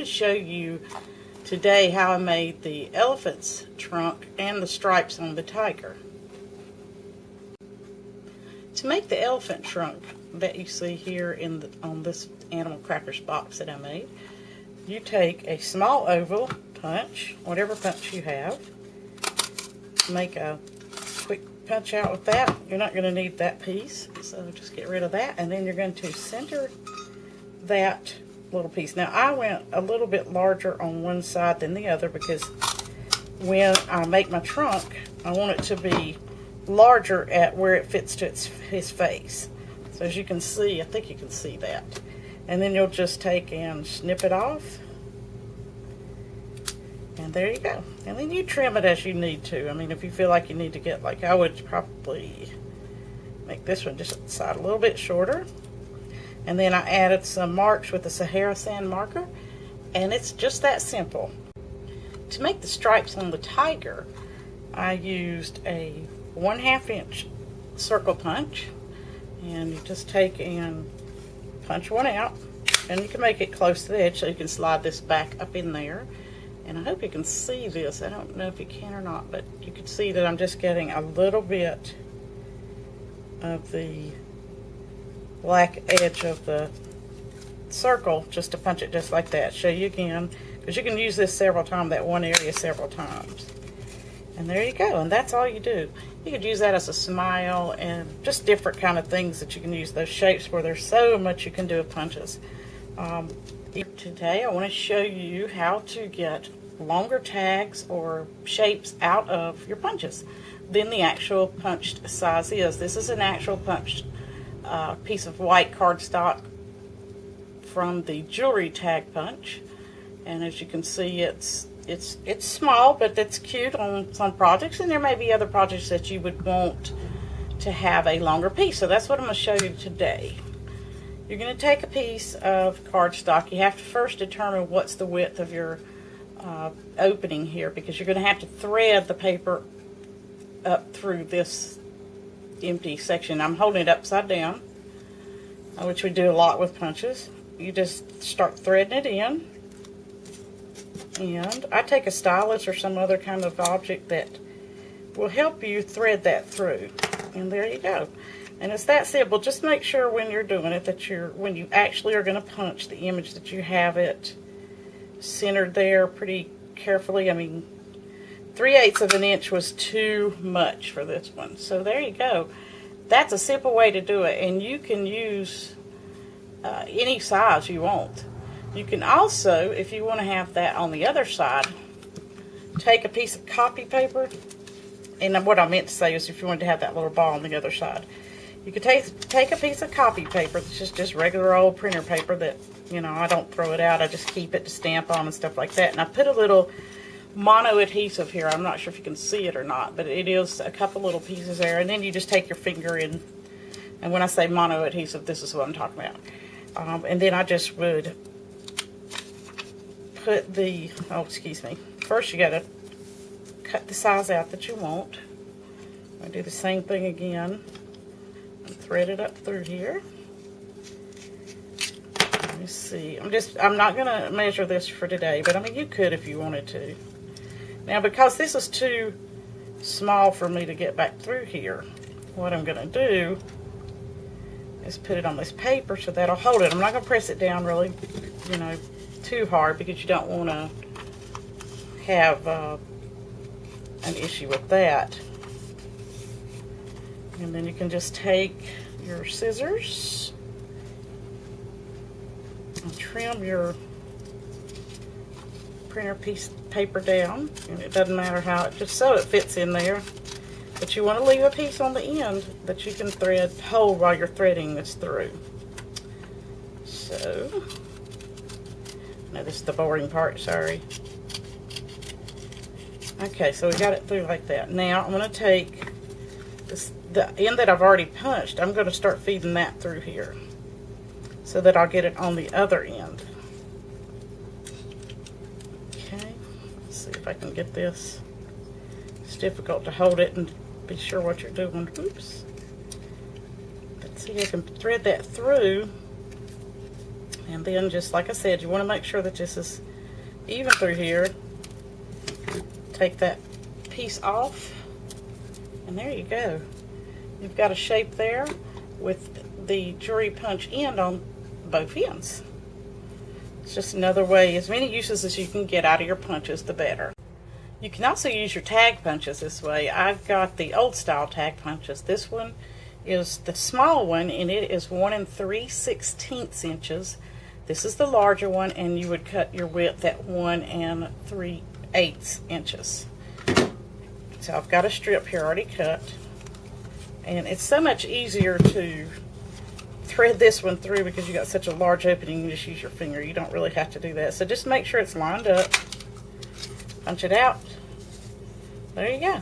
to show you today how I made the elephant's trunk and the stripes on the tiger. To make the elephant trunk that you see here on this Animal Crackers box that I made, you take a small oval punch, whatever punch you have, make a quick punch out with that. You're not going to need that piece, so just get rid of that, and then you're going to center that little piece. Now I went a little bit larger on one side than the other because when I make my trunk, I want it to be larger at where it fits to his face. So as you can see, I think you can see that. And then you'll just take and snip it off. And there you go. And then you trim it as you need to. I mean, if you feel like you need to get, like I would probably make this one just the side a little bit shorter. And then I added some marks with the Sahara sand marker. And it's just that simple. To make the stripes on the tiger, I used a 1/2 inch circle punch, and you just take and punch one out, and you can make it close to the edge so you can slide this back up in there. And I hope you can see this. I don't know if you can or not, but you can see that I'm just getting a little bit of the black edge of the circle just to punch it just like that. Show you again, because you can use this several times, that one area several times. And there you go, and that's all you do. You could use that as a smile and just different kind of things that you can use, those shapes where there's so much you can do with punches. Today I want to show you how to get longer tags or shapes out of your punches than the actual punched size is. This is an actual punched piece of white cardstock from the jewelry tag punch, and as you can see, it's small, but it's cute on some projects, and there may be other projects that you would want to have a longer piece. So that's what I'm going to show you today. You're going to take a piece of cardstock. You have to first determine what's the width of your opening here, because you're going to have to thread the paper up through this empty section. I'm holding it upside down, which we do a lot with punches. You just start threading it in. And I take a stylus or some other kind of object that will help you thread that through. And there you go. And it's that simple. Just make sure when you're doing it that when you actually are going to punch the image, that you have it centered there pretty carefully. I mean, 3/8 of an inch was too much for this one. So there you go. That's a simple way to do it. And you can use any size you want. You can also, if you want to have that on the other side, take a piece of copy paper. And what I meant to say is if you wanted to have that little ball on the other side, you could take a piece of copy paper, that's just regular old printer paper that, you know, I don't throw it out. I just keep it to stamp on and stuff like that. And I put a little mono adhesive here. I'm not sure if you can see it or not, but it is a couple little pieces there. And then you just take your finger in, and when I say mono adhesive, this is what I'm talking about. And then I just would put the, first you got to cut the size out that you want. I do the same thing again and thread it up through here. Let me see. I'm not going to measure this for today, but I mean, you could if you wanted to. Now, because this is too small for me to get back through here, what I'm going to do is put it on this paper so that'll hold it. I'm not going to press it down really, you know, too hard, because you don't want to have an issue with that. And then you can just take your scissors and trim your printer piece paper down. And it doesn't matter how, just so it fits in there. But you want to leave a piece on the end that you can hold while you're threading this through. So, now this is the boring part, sorry. Okay, so we got it through like that. Now I'm going to take the end that I've already punched, I'm going to start feeding that through here so that I'll get it on the other end. Okay, let's see if I can get this. It's difficult to hold it and be sure what you're doing. Oops. Let's see, I can thread that through, and then just like I said, you want to make sure that this is even through here. Take that piece off, and there you go. You've got a shape there with the jewelry punch end on both ends. It's just another way, as many uses as you can get out of your punches, the better. You can also use your tag punches this way. I've got the old style tag punches. This one is the small one, and it is 1 3/16 inches. This is the larger one, and you would cut your width at 1 3/8 inches. So I've got a strip here already cut, and it's so much easier to thread this one through because you got such a large opening. You just use your finger. You don't really have to do that. So just make sure it's lined up. Punch it out. There you go.